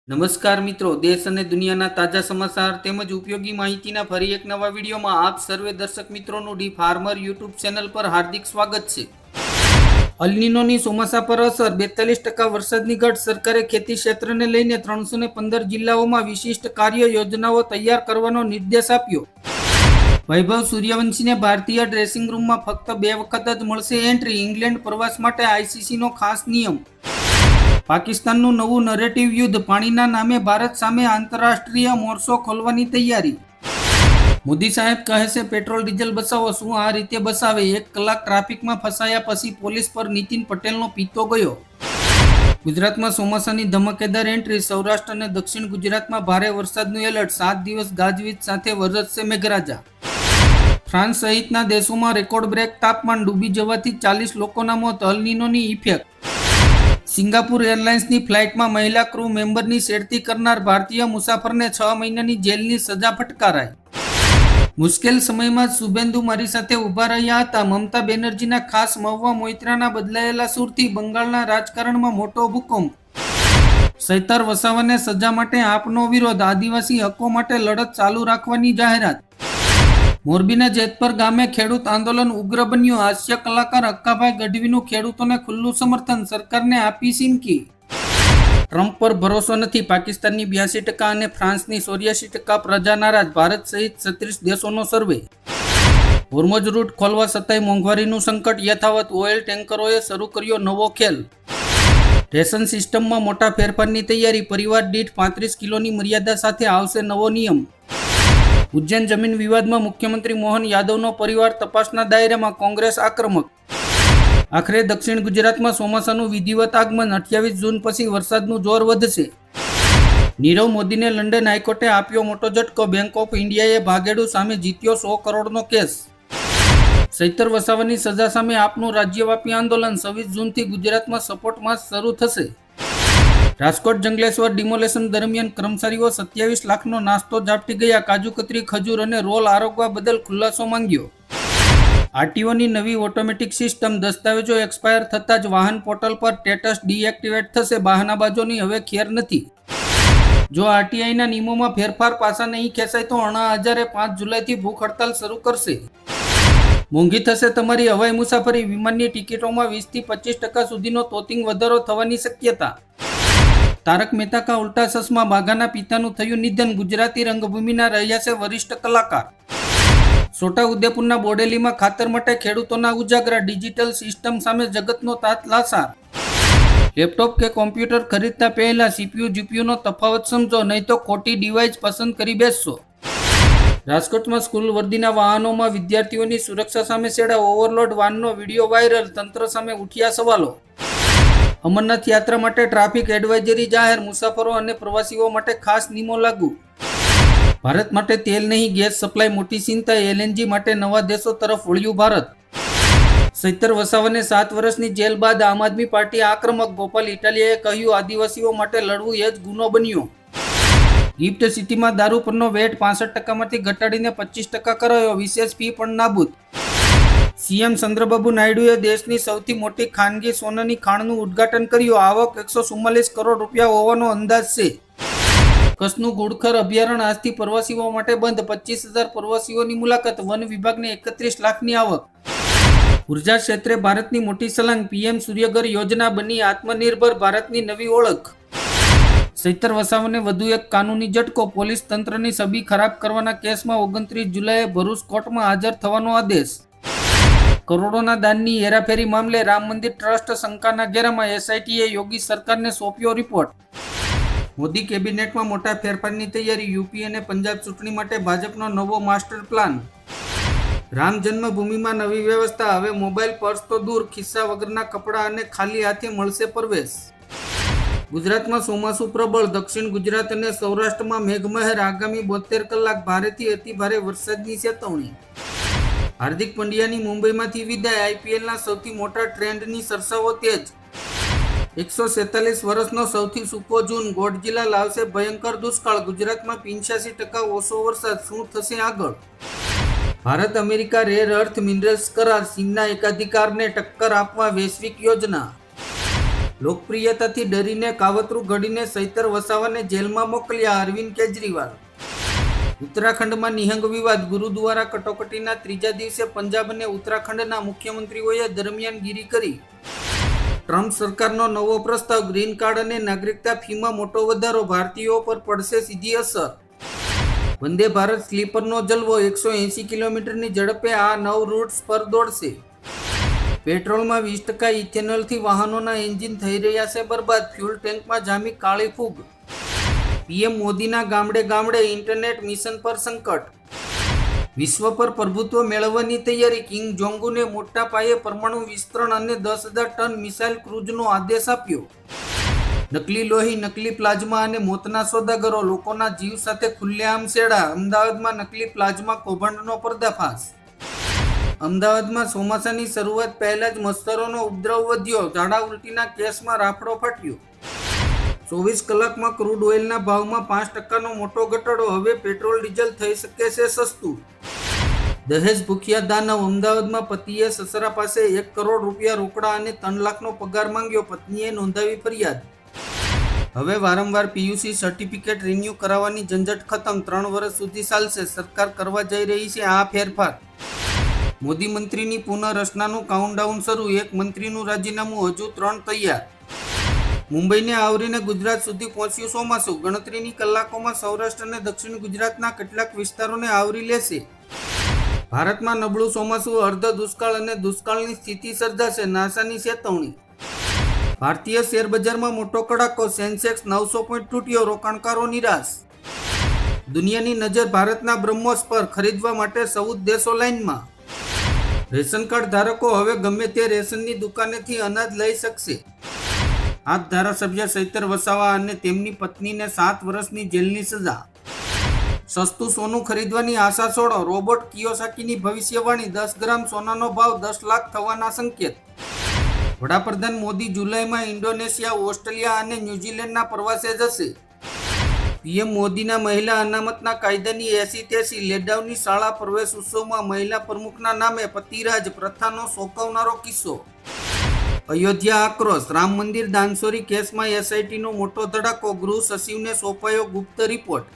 નમસ્કાર મિત્રો, દેશ અને દુનિયાના તાજા સમાચાર તેમજ ઉપયોગી માહિતીના ફરી એક નવા વિડીયોમાં આપ સર્વે દર્શક મિત્રોનું ડી ફાર્મર યુટ્યુબ ચેનલ પર હાર્દિક સ્વાગત છે. અલ્નીનોની ચોમાસા પર અસર 42% વરસાદની ઘટ. સરકારે ખેતી ક્ષેત્રને લઈને 315 જિલ્લાઓમાં વિશિષ્ટ કાર્ય યોજનાઓ તૈયાર કરવાનો નિર્દેશ આપ્યો. વૈભવ સૂર્યવંશીને ભારતીય ડ્રેસિંગ રૂમમાં ફક્ત 2 વખત જ મળશે એન્ટ્રી. ઇંગ્લેન્ડ પ્રવાસ માટે આઈસીસીનો ખાસ નિયમ. પાકિસ્તાનનું નવું નરેટિવ યુદ્ધ. પાણીના નામે ભારત સામે આંતરરાષ્ટ્રીય મોરચો ખોલવાની તૈયારી. મોદી સાહેબ કહે છે પેટ્રોલ ડીઝલ બચાવો. શું આ રીતે બચાવે? 1 કલાક ટ્રાફિકમાં ફસાયા પછી પોલીસ પર નીતિન પટેલનો પીતો ગયો. ગુજરાતમાં ચોમાસાની ધમાકેદાર એન્ટ્રી. સૌરાષ્ટ્ર અને દક્ષિણ ગુજરાતમાં ભારે વરસાદનું એલર્ટ. 7 દિવસ ગાજવીજ સાથે વરસશે મેઘરાજા. ફ્રાન્સ સહિતના દેશોમાં રેકોર્ડ બ્રેક તાપમાન. ડૂબી જવાથી 40 લોકોના મોત. અલ્નીનોની ઇફેક્ટ. સિંગાપુર એરલાઇન્સની ફ્લાઇટમાં મહિલા ક્રૂ મેમ્બરની છેડતી કરનાર ભારતીય મુસાફરને 6 મહિનાની જેલની સજા ફટકારાઈ. મુશ્કેલ સમયમાં શુભેન્દુ મારી સાથે ઊભા રહ્યા હતા. મમતા બેનર્જીના ખાસ મહુવા મોઇત્રાના બદલાયેલા સૂરથી બંગાળના રાજકારણમાં મોટો ભૂકંપ. સૈતર વસાવાને સજા માટે આપનો વિરોધ. આદિવાસી હકો માટે લડત ચાલુ રાખવાની જાહેરાત. મોરબીના જેતપર ગામે ખેડૂત આંદોલન ઉગ્ર બન્યું. હાસ્ય કલાકાર અક્કાભાઈ ગઢવીનું ખેડૂતોને ખુલ્લું સમર્થન. સરકારને આપી ચીમકી. ટ્રમ્પ પર ભરોસો નથી. પાકિસ્તાનની 82% અને ફ્રાન્સની 84% પ્રજા નારાજ. ભારત સહિત 36 દેશોનો સર્વે. હોર્મોઝ રૂટ ખોલવા છતાંય મોંઘવારીનું સંકટ યથાવત. ઓઇલ ટેન્કરોએ શરૂ કર્યો નવો ખેલ. રેશન સિસ્ટમમાં મોટા ફેરફારની તૈયારી. પરિવાર દીઠ 35 કિલોની મર્યાદા સાથે આવશે નવો નિયમ. ઉજ્જૈન જમીન વિવાદમાં મુખ્યમંત્રી મોહન યાદવનો પરિવાર તપાસના દાયરામાં. કોંગ્રેસ આક્રમક. આખરે દક્ષિણ ગુજરાતમાં ચોમાસાનું વિધિવત આગમન. 28 જૂન પછી વરસાદનું જોર વધશે. નીરવ મોદીને લંડન હાઈકોર્ટે આપ્યો મોટો ઝટકો. બેંક ઓફ ઇન્ડિયાએ ભાગેડુ સામે જીત્યો 100 કરોડનો કેસ. સૈતર વસાવાની સજા સામે આપનું રાજ્યવ્યાપી આંદોલન. 26 જૂનથી ગુજરાતમાં સપોર્ટ માસ શરૂ થશે. રાજકોટ જંગલેશ્વર ડિમોલેશન દરમિયાન કર્મચારીઓ 27 લાખનો નાસ્તો ઝાપટી ગયા. કાજુ કતરી, ખજૂર અને રોલ આરોગવા બદલ ખુલાસો માંગ્યો. આરટીઓની નવી ઓટોમેટિક સિસ્ટમ. દસ્તાવેજો એક્સપાયર થતાં જ વાહન પોર્ટલ પર સ્ટેટસ ડીએક્ટિવેટ થશે. બહાનાબાજોની હવે ખેર નથી. જો આરટીઆઈના નિયમોમાં ફેરફાર પાછા નહીં ખેંચાય તો અણા હજારે 5 જુલાઈથી ભૂખ હડતાલ શરૂ કરશે. મોંઘી થશે તમારી હવાઈ મુસાફરી. વિમાનની ટિકિટોમાં 20 થી 25% સુધીનો તોતિંગ વધારો થવાની શક્યતા. તારક મહેતા કા ઉલ્ટા ચશ્મા. બાઘાના પિતાનું થયું નિધન. ગુજરાતી રંગભૂમિના રહ્યા છે વરિષ્ઠ કલાકાર. છોટા ઉદેપુરના બોડેલીમાં ખાતર માટે ખેડૂતોના ઉજાગરા. ડિજિટલ સિસ્ટમ સામે જગતનો તાત લાસાર. લેપટોપ કે કોમ્પ્યુટર ખરીદતા પહેલા સીપીયુ જીપીયુનો તફાવત સમજો, નહીં તો ખોટી ડિવાઇસ પસંદ કરી બેસશો. રાજકોટમાં સ્કૂલ વર્દીના વાહનોમાં વિદ્યાર્થીઓની સુરક્ષા સામે છેડા. ઓવરલોડ વાનનો વિડીયો વાયરલ. તંત્ર સામે ઉઠ્યા સવાલો. અમરનાથ યાત્રા માટે ટ્રાફિક એડવાઇઝરી જાહેર. મુસાફરો અને પ્રવાસીઓ માટે ખાસ નિયમો લાગુ. ભારત માટે તેલ નહીં ગેસ સપ્લાય મોટી ચિંતા. એલએનજી માટે નવા દેશો તરફ વળ્યું ભારત. સૈતર વસાવાને 7 વર્ષની જેલ બાદ આમ આદમી પાર્ટી આક્રમક. ગોપાલ ઇટાલિયાએ કહ્યું આદિવાસીઓ માટે લડવું એ જ ગુનો બન્યો. ગિફ્ટ સિટીમાં દારૂ પરનો વેટ 65%માંથી ઘટાડીને 25% કરાયો. વિશેષ ફી પણ નાબૂદ. સીએમ ચંદ્રબાબુ નાયડુએ દેશની સૌથી મોટી ખાનગી સોનાની ખાણનું ઉદ્ઘાટન કર્યું. આવક 144 કરોડ રૂપિયા હોવાનો અંદાજ છે. કચ્છનું ઘુડખર અભયારણ્ય આજથી પ્રવાસીઓ માટે બંધ. 25,000 પ્રવાસીઓની મુલાકાત. વન વિભાગને 31 લાખની આવક. ઉર્જા ક્ષેત્રે ભારતની મોટી સલાંગ. પીએમ સૂર્યઘર યોજના બની આત્મનિર્ભર ભારતની નવી ઓળખ. સૈતર વસાવાને વધુ એક કાનૂની ઝટકો. પોલીસ તંત્રની છબી ખરાબ કરવાના કેસમાં 29 જુલાઈએ ભરૂચ કોર્ટમાં હાજર થવાનો આદેશ. કરોડોના દાનની હેરાફેરી મામલે રામ મંદિર ટ્રસ્ટ શંકાના ઘેરામાં. એસઆઈટીએ યોગી સરકારને સોંપ્યો રિપોર્ટ. મોદી કેબિનેટમાં મોટા ફેરફારની તૈયારી. યુપી અને પંજાબ ચૂંટણી માટે ભાજપનો નવો માસ્ટર પ્લાન. રામ જન્મભૂમિમાં નવી વ્યવસ્થા. હવે મોબાઈલ પર્સ તો દૂર, ખિસ્સા વગરના કપડાં અને ખાલી હાથે મળશે પ્રવેશ. ગુજરાતમાં ચોમાસું પ્રબળ. દક્ષિણ ગુજરાત અને સૌરાષ્ટ્રમાં મેઘમહેર. આગામી 72 કલાક ભારેથી અતિભારે વરસાદની ચેતવણી. હાર્દિક પંડ્યાની મુંબઈમાંથી વિદાય. આઈપીએલના સૌથી મોટા ટ્રેન્ડની ચર્ચાઓ તેજ. 146 વર્ષનો સૌથી સૂકો જૂન. ગોડજિલા લાવશે ભયંકર દુષ્કાળ. ગુજરાતમાં 85% ઓછો વરસાદ. શું થશે આગળ? Bharat America rare earth minerals કરાર. ચીનના એકાધિકારને ટક્કર આપવા વૈશ્વિક યોજના. લોકપ્રિયતાથી ડરીને કાવતરું ઘડીને ચૈતર વસાવાને જેલમાં મોકલ્યા અરવિંદ કેજરીવાલ. ઉત્તરાખંડમાં નિહંગ વિવાદ. ગુરુદ્વારા કટોકટીના ત્રીજા દિવસે પંજાબ અને ઉત્તરાખંડના મુખ્યમંત્રીઓએ દરમિયાનગીરી કરી. ટ્રમ્પ સરકારનો નવો પ્રસ્તાવ. ગ્રીન કાર્ડ અને નાગરિકતા ફીમાં મોટો વધારો. ભારતીયો પર પડશે સીધી અસર. વંદે ભારત સ્લીપરનો જલવો. 180 કિલોમીટરની ઝડપે આ 9 રૂટ્સ પર દોડશે. પેટ્રોલમાં 20% ઇથેનોલથી વાહનોના એન્જિન થઈ રહ્યા છે બરબાદ. ફ્યુલ ટેન્કમાં જામી કાળી ફૂગ. પીએમ મોદીના ગામડે ગામડે ઇન્ટરનેટ મિશન પર સંકટ. વિશ્વ પર પ્રભુત્વ મેળવવાની તૈયારી. કિંગ જોંગુને મોટા પાયે પરમાણુ વિસ્તરણ અને 10,000 ટન મિસાઇલ ક્રૂઝનો આદેશ આપ્યો. નકલી લોહી, નકલી પ્લાઝમા અને મોતના સોદાગરો. લોકોના જીવ સાથે ખુલ્લેઆમ છેડા. અમદાવાદમાં નકલી પ્લાઝમા કૌભાંડનો પર્દાફાશ. અમદાવાદમાં ચોમાસાની શરૂઆત પહેલા જ મચ્છરોનો ઉપદ્રવ વધ્યો. ઝાડા ઉલટીના કેસમાં રાફડો ફાટ્યો. 24 કલાકમાં ક્રૂડ ઓઇલના ભાવમાં 5%નો મોટો ઘટાડો. હવે પેટ્રોલ ડીઝલ થઈ શકે છે સસ્તું. દહેજ ભૂખ્યા દાનવ. અમદાવાદમાં પતિએ સસરા પાસે 1 કરોડ રૂપિયા રોકડા અને 3 લાખનો પગાર માંગ્યો. પત્નીએ નોંધાવી ફરિયાદ. હવે વારંવાર પીયુસી સર્ટિફિકેટ રિન્યૂ કરાવવાની ઝંઝટ ખતમ. 3 વર્ષ સુધી ચાલશે. સરકાર કરવા જઈ રહી છે આ ફેરફાર. મોદી મંત્રીની પુનઃરચનાનું કાઉન્ટડાઉન શરૂ. 1 મંત્રીનું રાજીનામું, હજુ 3 તૈયાર. મુંબઈને આવરીને ગુજરાત સુધી પહોંચ્યું ચોમાસું. ગણતરીની કલાકોમાં સૌરાષ્ટ્ર અને દક્ષિણ ગુજરાતના કેટલાક વિસ્તારોને આવરી લેશે. ભારતમાં નબળું ચોમાસું. અર્ધ દુષ્કાળ અને દુષ્કાળની સ્થિતિ સર્જાશે. નાસાની ચેતવણી. ભારતીય શેર બજારમાં મોટો કડાકો. Sensex 900 point તૂટ્યો. રોકાણકારો નિરાશ. દુનિયાની નજર ભારતના બ્રહ્મોસ પર. ખરીદવા માટે 14 દેશો લાઇનમાં. રેશન કાર્ડ ધારકો હવે ગમે તે રેશનની દુકાનેથી અનાજ લઈ શકશે. આપ ધારાસભ્ય ચૈતર વસાવા અને તેમની પત્નીને 7 વર્ષની જેલની સજા. સસ્તું સોનું ખરીદવાની આશા છોડો. રોબોટ કિયોસાકીની ભવિષ્યવાણી. 10 ગ્રામ સોનાનો ભાવ 10 લાખ થવાના સંકેત. વડાપ્રધાન મોદી જુલાઈમાં ઇન્ડોનેશિયા, ઓસ્ટ્રેલિયા અને ન્યૂઝીલેન્ડના પ્રવાસે જશે. પીએમ મોદીના મહિલા અનામતના કાયદાની 80-83. લેડાઉનની શાળા પ્રવેશ ઉત્સવમાં મહિલા પ્રમુખના નામે પતિરાજ પ્રથાનો ચોંકાવનારો કિસ્સો. અયોધ્યા આક્રોશ. રામ મંદિર દાનચોરી કેસમાં એસઆઈટીનો મોટો ધડાકો. ગૃહ સચિવને સોંપાયો ગુપ્ત રિપોર્ટ.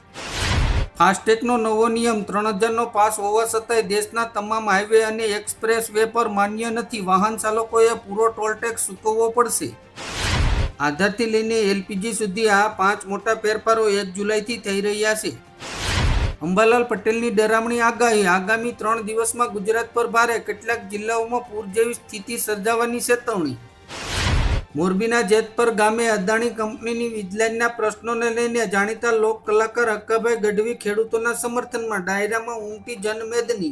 ફાસ્ટેગનો નવો નિયમ. 3,000નો પાસ હોવા છતાંય દેશના તમામ હાઈવે અને એક્સપ્રેસ વે પર માન્ય નથી. વાહન ચાલકોએ પૂરો ટોલટેક્સ ચૂકવવો પડશે. આધારથી લઈને એલપીજી સુધી આ 5 મોટા ફેરફારો 1 જુલાઈથી થઈ રહ્યા છે. અંબાલાલ પટેલની ડરામણી આગાહી. આગામી 3 દિવસમાં ગુજરાત પર ભારે. કેટલાક જિલ્લાઓમાં પૂર જેવી સ્થિતિ સર્જાવાની ચેતવણી. મોરબીના જેતપર ગામે અદાણી કંપનીની વીજલાઇનના પ્રશ્નોને લઈને જાણીતા લોક કલાકાર હક્કાભાઈ ગઢવી ખેડૂતોના સમર્થનમાં. ડાયરામાં ઉમટી જનમેદની.